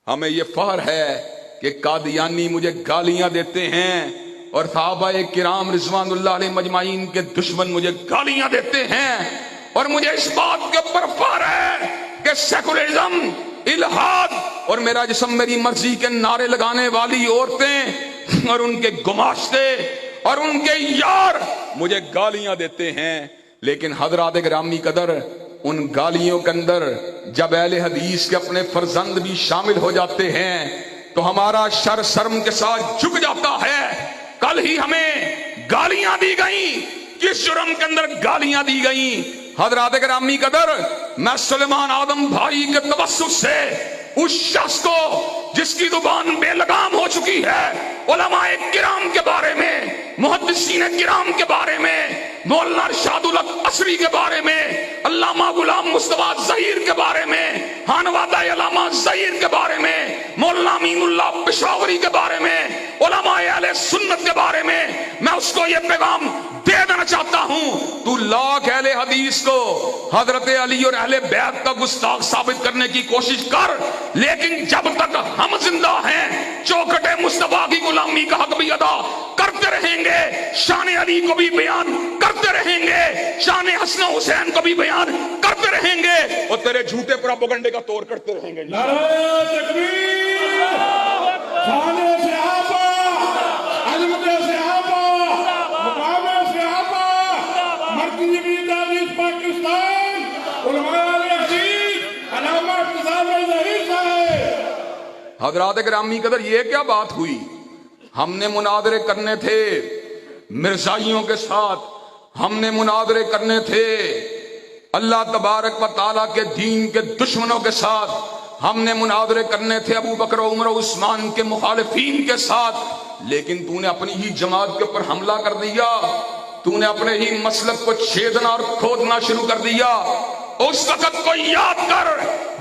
ہمیں یہ فخر ہے کہ قادیانی مجھے گالیاں دیتے ہیں اور صحابہ کرام رضوان اللہ علیہ مجمعین کے دشمن مجھے گالیاں دیتے ہیں، اور مجھے اس بات کے اوپر فخر ہے کہ سیکولرزم، الہاد اور میرا جسم میری مرضی کے نعرے لگانے والی عورتیں اور ان کے گماشتے اور ان کے یار مجھے گالیاں دیتے ہیں، لیکن حضرات گرامی قدر ان گالیوں کے اندر جب اہل حدیث کے اپنے فرزند بھی شامل ہو جاتے ہیں تو ہمارا شر شرم کے ساتھ جھک جاتا ہے۔ کل ہی ہمیں گالیاں دی گئیں، کس جرم کے اندر گالیاں دی گئیں؟ حضرات گرامی قدر، میں سلیمان آدم بھائی کے توسط سے اس شخص کو جس کی زبان بے لگام ہو چکی ہے، علماء کرام کے بارے میں، محدثین کرام کے بارے میں، مولانا ارشاد الحق عصری کے بارے میں، علامہ غلام مصطفیٰ ظہیر کے بارے میں، خانوادہ علامہ ظہیر کے بارے میں، مولانا امین اللہ پشاوری کے بارے میں، علماء اہل سنت کے بارے میں اس کو یہ پیغام دے دینا چاہتا ہوں، تو لاکھ اہل حدیث کو حضرت علی اور اہل بیت کا گستاخ ثابت کرنے کی کوشش کر، لیکن جب تک ہم زندہ ہیں چوکھٹ مصطفیٰ کی غلامی کا حق بھی ادا کرتے رہیں گے، شان علی کو بھی بیان کرتے رہیں گے، شان حسن حسین کو بھی بیان کرتے رہیں گے، اور تیرے جھوٹے پروپیگنڈے کا توڑ کرتے رہیں گے۔ نعرہ تکبیر، شان صحابہ، عظمت صحابہ، مقام صحابہ، مرکزی حدیث پاکستان، علماء حدیث، علامہ ارشاد ظہیر صاحب۔ حضرات گرامی قدر، یہ کیا بات ہوئی؟ ہم نے مناظرے کرنے تھے مرزائیوں کے ساتھ، ہم نے مناظرے کرنے تھے اللہ تبارک و تعالیٰ کے دین کے دشمنوں کے ساتھ، ہم نے مناظرے کرنے تھے ابو بکر و عمر و عثمان کے مخالفین کے ساتھ، لیکن تو نے اپنی ہی جماعت کے اوپر حملہ کر دیا، تو نے اپنے ہی مسلک کو چھیدنا اور کھودنا شروع کر دیا۔ اس وقت کو یاد کر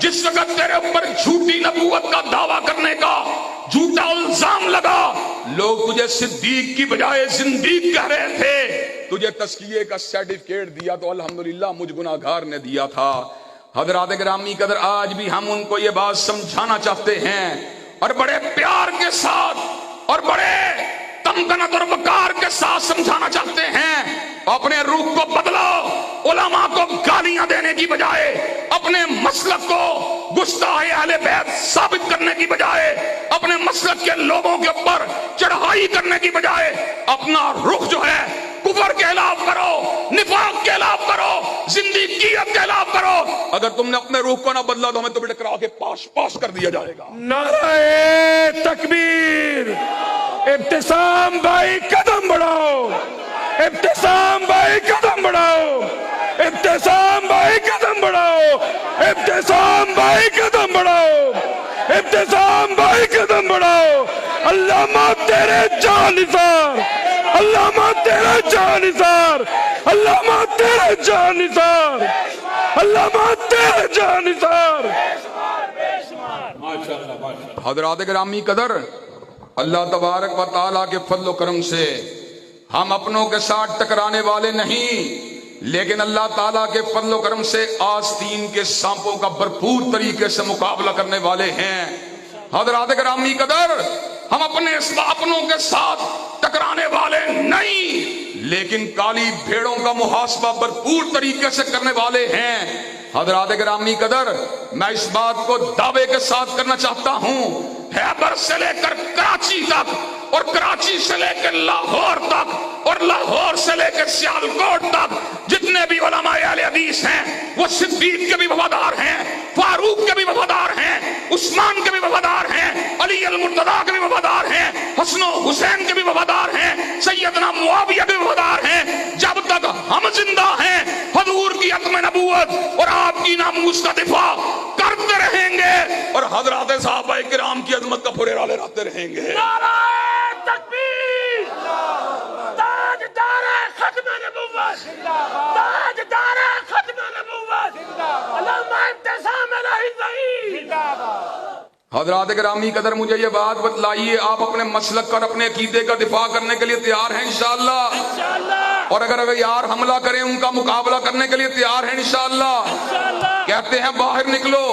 جس وقت تیرے اوپر جھوٹی نبوت کا دعویٰ کرنے کا جھوٹا الزام لگا، لوگ تجھے صدیق کی بجائے زندیق کہہ رہے تھے، تجھے تزکیے کا سرٹیفکیٹ دیا تو الحمدللہ مجھ گناہگار نے دیا تھا۔ حضرات گرامی قدر، آج بھی ہم ان کو یہ بات سمجھانا چاہتے ہیں اور بڑے پیار کے ساتھ اور بڑے تمکنت اور وقار کے ساتھ سمجھانا چاہتے ہیں، اپنے روح کو بدلو، علماء کو گالیاں دینے کی بجائے، اپنے مسلک کو گستاخ اہل بیت ثابت کرنے کی بجائے، اپنے مسلک کے لوگوں کے اوپر چڑھائی کرنے کی بجائے اپنا رخ جو ہے کفر کے خلاف کرو، نفاق کے خلاف کرو، زندگیت کے خلاف کرو۔ اگر تم نے اپنے روح کو نہ بدلا تو ہمیں تو ٹکرا کے پاش پاش کر دیا جائے گا۔ نعرہ تکبیر، ابتسام بھائی قدم بڑھاؤ، ابتسام بھائی قدم بڑھاؤ، ابتسام بھائی قدم بڑھاؤ، ابتسام بھائی قدم بڑھاؤ، ابتسام بھائی قدم بڑھاؤ۔ علامہ تیرے جان نثار، علامہ تیرے جان نثار، علامہ تیرے جان نثار، علامہ تیرے جان نثار۔ حضرات گرامی قدر، اللہ تبارک و تعالیٰ کے فضل و کرم سے ہم اپنوں کے ساتھ ٹکرانے والے نہیں، لیکن اللہ تعالیٰ کے فضل و کرم سے آستین کے سانپوں کا بھرپور طریقے سے مقابلہ کرنے والے ہیں۔ حضرات گرامی قدر، ہم اپنوں کے ساتھ ٹکرانے والے نہیں، لیکن کالی بھیڑوں کا محاسبہ بھرپور طریقے سے کرنے والے ہیں۔ حضرات گرامی قدر، میں اس بات کو دعوے کے ساتھ کرنا چاہتا ہوں، خیبر سے لے کر کراچی تک، اور کراچی سے لے کر لاہور تک، اور لاہور سے لے کر سیالکوٹ تک جتنے بھی علماء اہل حدیث ہیں وہ صدیق کے بھی وفادار ہیں، فاروق کے بھی وفادار ہیں، عثمان کے بھی وفادار ہیں، علی المرتضیٰ کے بھی وفادار ہیں، حسن و حسین کے بھی وفادار ہیں، سیدنا معاویہ کے بھی وفادار ہیں۔ جب تک ہم زندہ ہیں حضور کی ختم نبوت اور آپ کی ناموس کا دفاع کرتے رہیں گے اور حضرات صحابہ کرام کی عظمت کا پھریرا لہراتے رہیں گے۔ نعرہ تکبیر، تاجدار ختم نبوت، تاجدار ختم نبوت، علامہ ابتسام الہی ظہیر۔ حضرات گرامی قدر، مجھے یہ بات بتلائیے، آپ اپنے مسلک اور اپنے عقیدے کا دفاع کرنے کے لیے تیار ہیں انشاءاللہ؟ اور اگر یار حملہ کریں ان کا مقابلہ کرنے کے لیے تیار ہیں انشاءاللہ؟ کہتے ہیں باہر نکلو،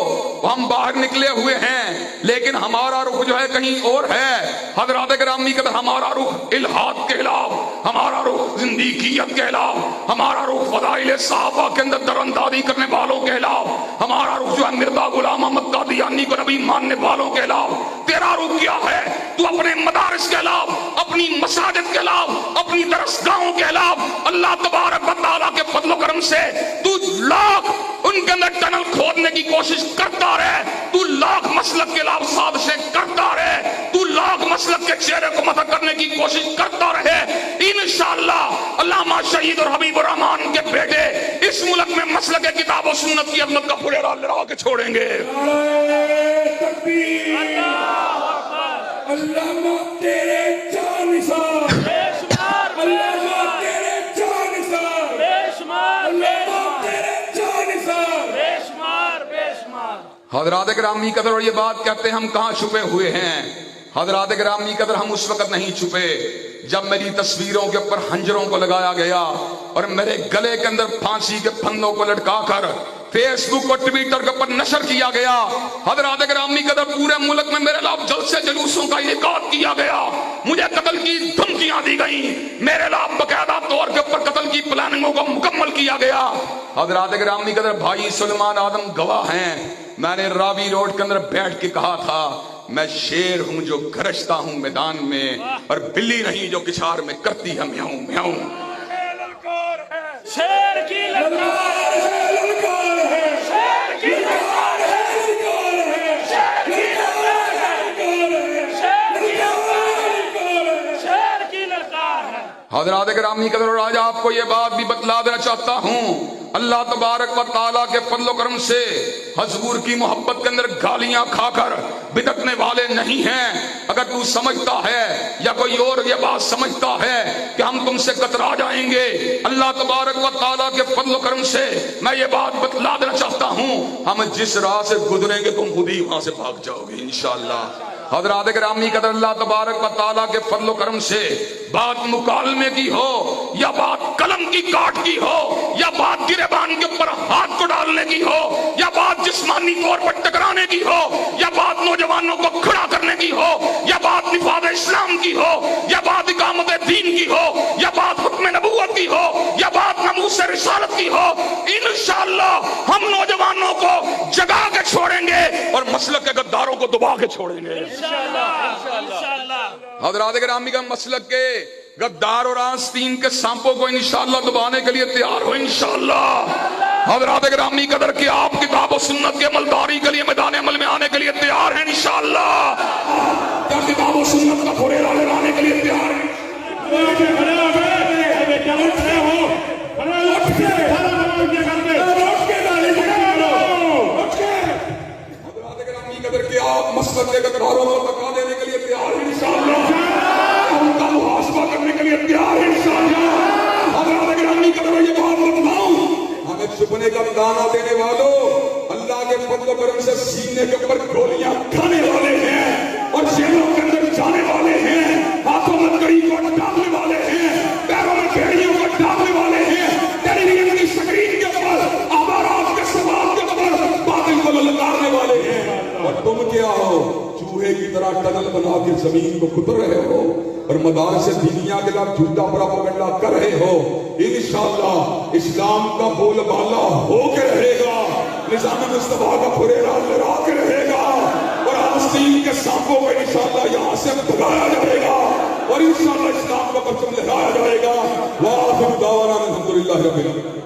ہم باہر نکلے ہوئے ہیں، لیکن ہمارا رخ جو ہے کہیں اور ہے. حضرات گرامی قدر ہمارا رخ الحاد کے خلاف، ہمارا رخ زندیقیت کے خلاف، ہمارا رخ فضائل صحابہ کے اندر در اندازی کرنے والوں کے خلاف، ہمارا رخ جو ہے مرزا غلام احمد قادیانی کو نبی ماننے والوں کے خلاف. تیرا رخ کیا ہے؟ تو اپنے مدارس کے خلاف، اپنی مساجد کے خلاف، اپنی درسگاہوں کے خلاف اللہ تبارک و تعالیٰ کے فضل و کرم سے تو لاکھ ان کے اندر ٹنل کھودنے کی کوشش کرتا رہے، تو لاکھ مسلک کے خلاف سازشیں کرتا رہے، تو لاکھ مسلک کے چہرے کو مسخ کرنے کی کوشش کرتا رہے. انشاءاللہ علامہ شہید اور حبیب الرحمان کے بیٹے اس ملک میں مسلک کتاب و سنت کی عظمت کا پھلیرا لہرا کے چھوڑیں گے. علامہ تیرے جان نثار، بے شمار بے علامہ تیرے جان نثار، بے شمار علامہ تیرے جان نثار. بے شمار بے شمار. حضرات گرامی قدر، اور یہ بات کہتے ہیں ہم کہاں چھپے ہوئے ہیں. حضرات گرامی قدر، ہم اس وقت نہیں چھپے جب میری تصویروں کے اوپر خنجروں کو لگایا گیا اور میرے گلے کے اندر پھانسی کے پھندوں کو لٹکا کر فیس بک اور ٹویٹر کے اوپر نشر کیا گیا. حضرات گرامی قدر، پورے ملک میں میرے خلاف جلسے جلوسوں کا انعقاد کیا گیا، مجھے قتل کی دھمکیاں دی گئیں، میرے خلاف باقاعدہ طور کے اوپر قتل کی پلاننگوں کو مکمل کیا گیا. حضرات گرامی قدر، بھائی سلمان آدم گواہ ہیں. میں نے راوی روڈ کے اندر بیٹھ کے کہا تھا میں شیر ہوں جو گرجتا ہوں میدان میں، اور بلی نہیں جو کچھار میں کرتی ہے میاؤں میاؤں. شیر کی للکار ہے، للکار ہے، شیر کی للکار ہے، للکار ہے، شیر کی للکار ہے، شیر کی للکار ہے، شیر کی للکار ہے. حضرات گرامی قدر، اور آج آپ کو یہ بات بھی بتلا دینا چاہتا ہوں، اللہ تبارک و تعالیٰ کے فضل و کرم سے حضور کی محبت کے اندر گالیاں کھا کر بدکنے والے نہیں ہیں. اگر تو سمجھتا ہے یا کوئی اور یہ بات سمجھتا ہے کہ ہم تم سے کترا جائیں گے، اللہ تبارک و تعالیٰ کے فضل و کرم سے میں یہ بات بتلا دینا چاہتا ہوں، ہم جس راہ سے گزریں گے تم خود ہی وہاں سے بھاگ جاؤ گے انشاءاللہ. حضرات گرامی قدر، اللہ تبارک و تعالیٰ کے فضل و کرم سے بات مکالمے کی ہو یا بات قلم کی کاٹ کی ہو یا بات گریبان کے اوپر ہاتھ کو ڈالنے کی ہو یا بات جسمانی طور پر ٹکرانے کی ہو یا بات نوجوانوں کو کھڑا کرنے کی ہو یا بات نفاذ اسلام کی ہو یا بات اقامت دین کی ہو یا بات حکم نبوت کی ہو یا بات ناموس رسالت کی ہو، انشاءاللہ ہم نوجوانوں کو جگا کے چھوڑیں گے اور مسلک کے غداروں کو دبا کے چھوڑیں گے انشاءاللہ. حضرات گرامی کا مسلک کے غدار اور آستین کے سانپوں کو انشاءاللہ دبانے کے لیے تیار ہو انشاءاللہ. حضرات گرامی قدر کہ آپ کتاب و سنت کے عملداری کے لیے میدان عمل میں آنے کے لیے تیار ہیں انشاءاللہ. کیا کتاب و سنت کا پھلیرا لہرانے کے لیے تیار ہیں؟ حضرات گرامی قدر کہ آپ مسلک کے غداروں کو بقا دینے کے لیے تیار ہیں انشاءاللہ. ان کا محاسبہ کرنے کے لیے تیار ہیں انشاءاللہ. حضرات گرامی قدر یہ بات بتلاؤں، ہمیں چھپنے کا دانہ دینے والوں اللہ کے فضل و کرم سے سینے کے اوپر گولیاں کھانے والے ہیں اور جیلوں کے اندر جانے والے ہیں، ہاتھوں میں کڑی کو ڈالنے والے ہیں، پیروں میں بیڑیوں کو ڈالنے والے ہیں، ٹیلی ویژن کی سکرین کے اوپر آوارات کے سوال کے اوپر باطل کو للکارنے والے ہیں. اور تم کیا ہو؟ چوہے کی طرح ٹنل بنا کے زمین کو کتر رہے ہو اور مدارس دینیا کے خلاف جھوٹا پروپیگنڈا کر رہے ہو. انشاءاللہ اسلام کا بول بالا ہو کے رہے گا، نظام مصطفیٰ کا پھلیرا لہرا کے رہے گا اور آستین کے سانپوں کو انشاءاللہ یہاں سے بھگایا جائے گا اور انشاءاللہ اسلام کا پرچم لہرایا جائے گا. وآخر دعوانا الحمدللہ رب العالمین.